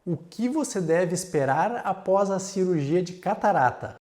O que você deve esperar após a cirurgia de catarata?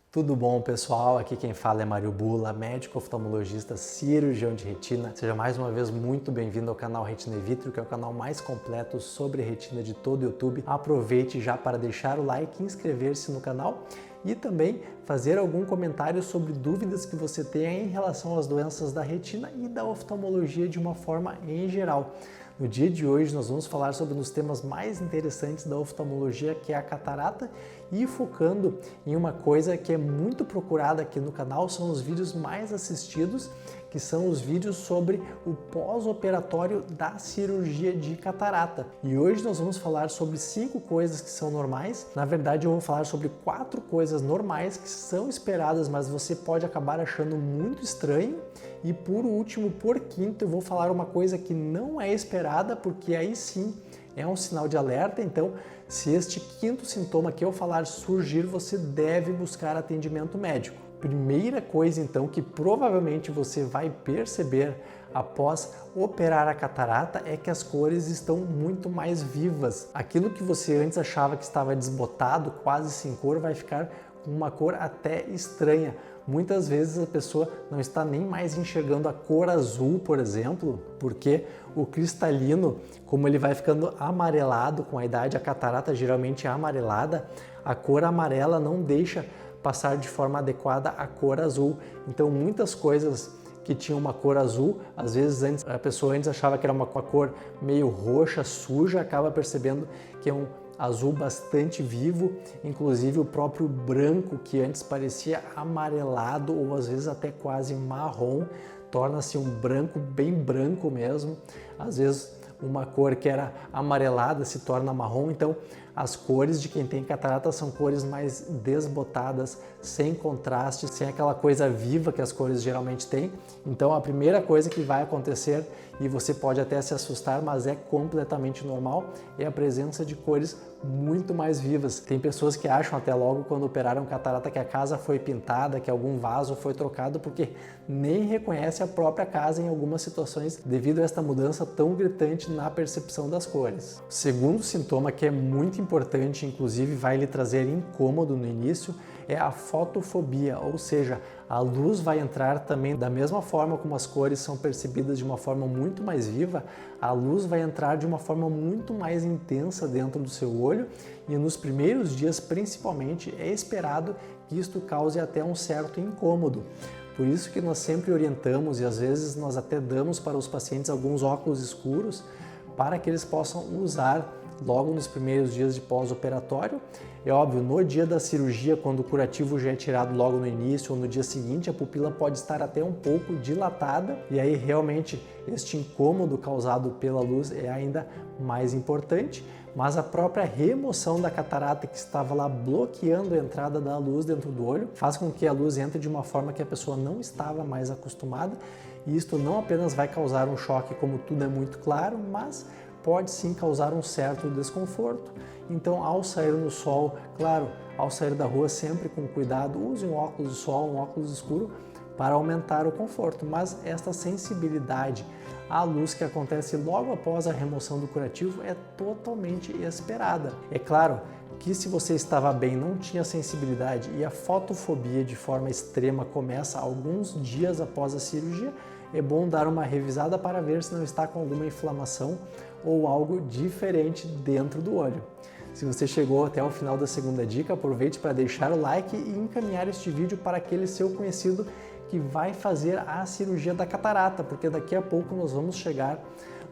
Tudo bom, pessoal? Aqui quem fala é Mário Bula, médico oftalmologista, cirurgião de retina. Seja mais uma vez muito bem-vindo ao canal Retina Vitro, que é o canal mais completo sobre retina de todo o YouTube. Aproveite já para deixar o like, inscrever-se no canal e também fazer algum comentário sobre dúvidas que você tenha em relação às doenças da retina e da oftalmologia de uma forma em geral. No dia de hoje nós vamos falar sobre um dos temas mais interessantes da oftalmologia, que é a catarata, e focando em uma coisa que é muito procurada aqui no canal, são os vídeos mais assistidos, que são os vídeos sobre o pós-operatório da cirurgia de catarata. E hoje nós vamos falar sobre 5 coisas que são normais. Na verdade, eu vou falar sobre 4 coisas normais que são esperadas, mas você pode acabar achando muito estranho. E por último, por quinto, eu vou falar uma coisa que não é esperada, porque aí sim é um sinal de alerta. Então, se este quinto sintoma que eu falar surgir, você deve buscar atendimento médico. Primeira coisa, então, que provavelmente você vai perceber após operar a catarata é que as cores estão muito mais vivas. Aquilo que você antes achava que estava desbotado, quase sem cor, vai ficar com uma cor até estranha. Muitas vezes a pessoa não está nem mais enxergando a cor azul, por exemplo, porque o cristalino, como ele vai ficando amarelado com a idade, a catarata geralmente é amarelada, a cor amarela não deixa passar de forma adequada a cor azul. Então muitas coisas que tinham uma cor azul, às vezes a pessoa antes achava que era uma cor meio roxa, suja, acaba percebendo que é um azul bastante vivo, inclusive o próprio branco, que antes parecia amarelado ou às vezes até quase marrom, torna-se um branco bem branco mesmo. Às vezes uma cor que era amarelada se torna marrom. Então as cores de quem tem catarata são cores mais desbotadas, sem contraste, sem aquela coisa viva que as cores geralmente têm. Então a primeira coisa que vai acontecer, e você pode até se assustar, mas é completamente normal, é a presença de cores muito mais vivas. Tem pessoas que acham até logo quando operaram catarata que a casa foi pintada, que algum vaso foi trocado, porque nem reconhece a própria casa em algumas situações devido a esta mudança tão gritante na percepção das cores. O segundo sintoma, que é muito importante, inclusive vai lhe trazer incômodo no início, é a fotofobia, ou seja, a luz vai entrar também da mesma forma como as cores são percebidas de uma forma muito mais viva, a luz vai entrar de uma forma muito mais intensa dentro do seu olho, e nos primeiros dias principalmente é esperado que isto cause até um certo incômodo. Por isso que nós sempre orientamos, e às vezes nós até damos para os pacientes alguns óculos escuros para que eles possam usar logo nos primeiros dias de pós-operatório. É óbvio, no dia da cirurgia, quando o curativo já é tirado logo no início ou no dia seguinte, a pupila pode estar até um pouco dilatada e aí realmente este incômodo causado pela luz é ainda mais importante, mas a própria remoção da catarata que estava lá bloqueando a entrada da luz dentro do olho faz com que a luz entre de uma forma que a pessoa não estava mais acostumada, e isto não apenas vai causar um choque, como tudo é muito claro, mas pode sim causar um certo desconforto. Então, ao sair no sol, claro, ao sair da rua sempre com cuidado, use um óculos de sol, um óculos escuro para aumentar o conforto, mas esta sensibilidade à luz que acontece logo após a remoção do curativo é totalmente esperada. É claro que se você estava bem, não tinha sensibilidade e a fotofobia de forma extrema começa alguns dias após a cirurgia, é bom dar uma revisada para ver se não está com alguma inflamação ou algo diferente dentro do olho. Se você chegou até o final da segunda dica, aproveite para deixar o like e encaminhar este vídeo para aquele seu conhecido que vai fazer a cirurgia da catarata, porque daqui a pouco nós vamos chegar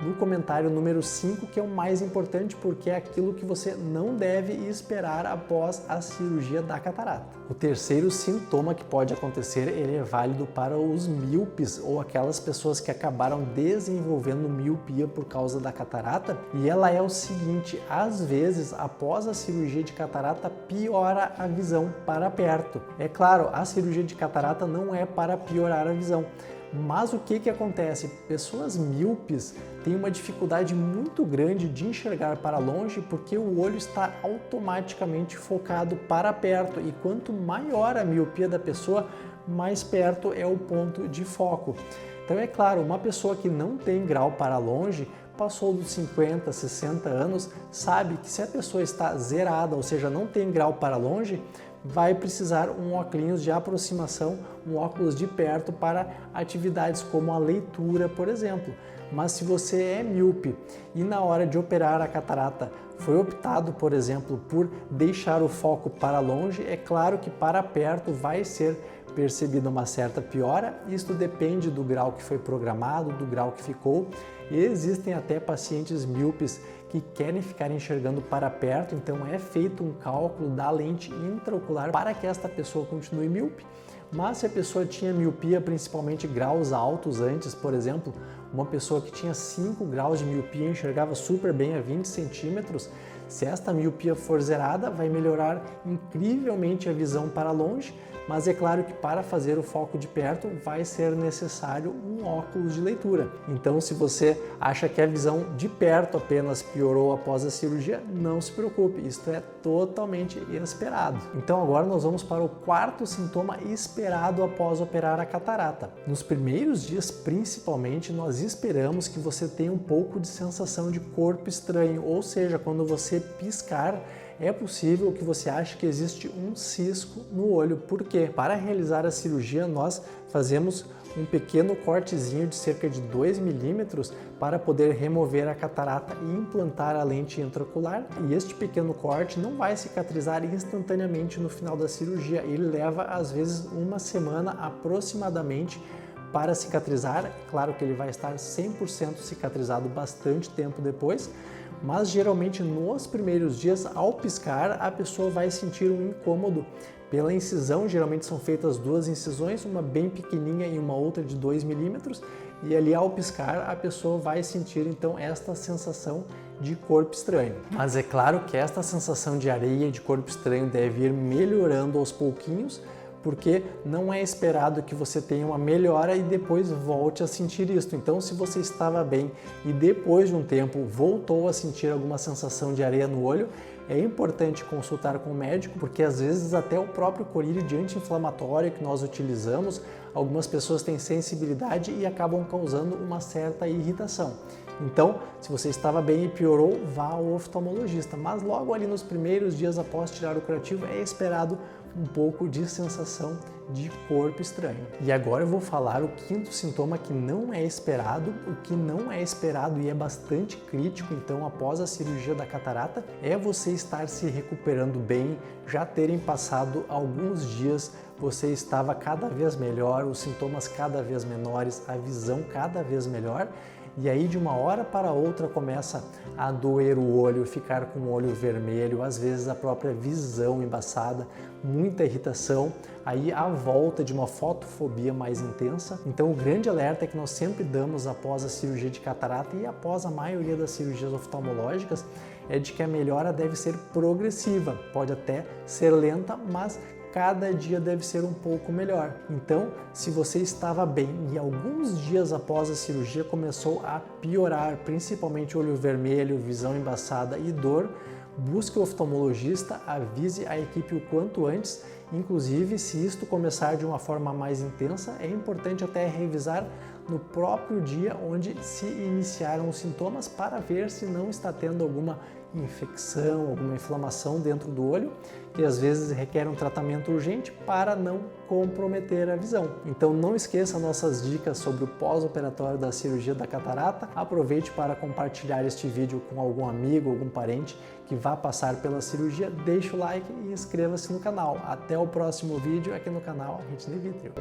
no comentário número 5, que é o mais importante, porque é aquilo que você não deve esperar após a cirurgia da catarata. O terceiro sintoma que pode acontecer, ele é válido para os míopes ou aquelas pessoas que acabaram desenvolvendo miopia por causa da catarata, e ela é o seguinte: às vezes após a cirurgia de catarata piora a visão para perto. É claro, a cirurgia de catarata não é para piorar a visão, mas o que acontece? Pessoas míopes têm uma dificuldade muito grande de enxergar para longe porque o olho está automaticamente focado para perto, e quanto maior a miopia da pessoa, mais perto é o ponto de foco. Então é claro, uma pessoa que não tem grau para longe passou dos 50, 60 anos sabe que se a pessoa está zerada, ou seja, não tem grau para longe, vai precisar um óculos de aproximação, um óculos de perto para atividades como a leitura, por exemplo. Mas se você é míope e na hora de operar a catarata foi optado, por exemplo, por deixar o foco para longe, é claro que para perto vai ser percebida uma certa piora. Isto depende do grau que foi programado, do grau que ficou. E existem até pacientes míopes que querem ficar enxergando para perto, então é feito um cálculo da lente intraocular para que esta pessoa continue míope. Mas se a pessoa tinha miopia, principalmente graus altos antes, por exemplo, uma pessoa que tinha 5 graus de miopia e enxergava super bem a 20 centímetros, se esta miopia for zerada, vai melhorar incrivelmente a visão para longe, mas é claro que para fazer o foco de perto vai ser necessário um óculos de leitura. Então, se você acha que a visão de perto apenas piorou após a cirurgia, não se preocupe, isto é totalmente esperado. Então agora nós vamos para o quarto sintoma esperado após operar a catarata. Nos primeiros dias, principalmente, nós esperamos que você tenha um pouco de sensação de corpo estranho, ou seja, quando você piscar, é possível que você ache que existe um cisco no olho. Por quê? Para realizar a cirurgia, nós fazemos um pequeno cortezinho de cerca de 2 milímetros para poder remover a catarata e implantar a lente intraocular. E este pequeno corte não vai cicatrizar instantaneamente no final da cirurgia. Ele leva, às vezes, uma semana aproximadamente para cicatrizar. Claro que ele vai estar 100% cicatrizado bastante tempo depois, mas geralmente nos primeiros dias, ao piscar, a pessoa vai sentir um incômodo pela incisão. Geralmente são feitas 2 incisões, uma bem pequenininha e uma outra de 2 milímetros, e ali ao piscar a pessoa vai sentir então esta sensação de corpo estranho. Mas é claro que esta sensação de areia, de corpo estranho, deve ir melhorando aos pouquinhos, porque não é esperado que você tenha uma melhora e depois volte a sentir isso. Então, se você estava bem e depois de um tempo voltou a sentir alguma sensação de areia no olho, é importante consultar com o médico, porque às vezes até o próprio colírio de anti-inflamatório que nós utilizamos, algumas pessoas têm sensibilidade e acabam causando uma certa irritação. Então, se você estava bem e piorou, vá ao oftalmologista. Mas logo ali nos primeiros dias após tirar o curativo, é esperado um pouco de sensação de corpo estranho. E agora eu vou falar o quinto sintoma que não é esperado. O que não é esperado e é bastante crítico, então, após a cirurgia da catarata, é você estar se recuperando bem, já terem passado alguns dias, você estava cada vez melhor, os sintomas cada vez menores, a visão cada vez melhor, e aí de uma hora para outra começa a doer o olho, ficar com o olho vermelho, às vezes a própria visão embaçada, muita irritação, aí a volta de uma fotofobia mais intensa. Então o grande alerta é que nós sempre damos após a cirurgia de catarata e após a maioria das cirurgias oftalmológicas é de que a melhora deve ser progressiva, pode até ser lenta, mas cada dia deve ser um pouco melhor. Então, se você estava bem e alguns dias após a cirurgia começou a piorar, principalmente olho vermelho, visão embaçada e dor, busque o oftalmologista, avise a equipe o quanto antes. Inclusive, se isto começar de uma forma mais intensa, é importante até revisar no próprio dia onde se iniciaram os sintomas para ver se não está tendo alguma infecção, alguma inflamação dentro do olho, que às vezes requer um tratamento urgente para não comprometer a visão. Então não esqueça nossas dicas sobre o pós-operatório da cirurgia da catarata. Aproveite para compartilhar este vídeo com algum amigo, algum parente que vá passar pela cirurgia. Deixe o like e inscreva-se no canal. Até o próximo vídeo aqui no canal Retina e Vítreo.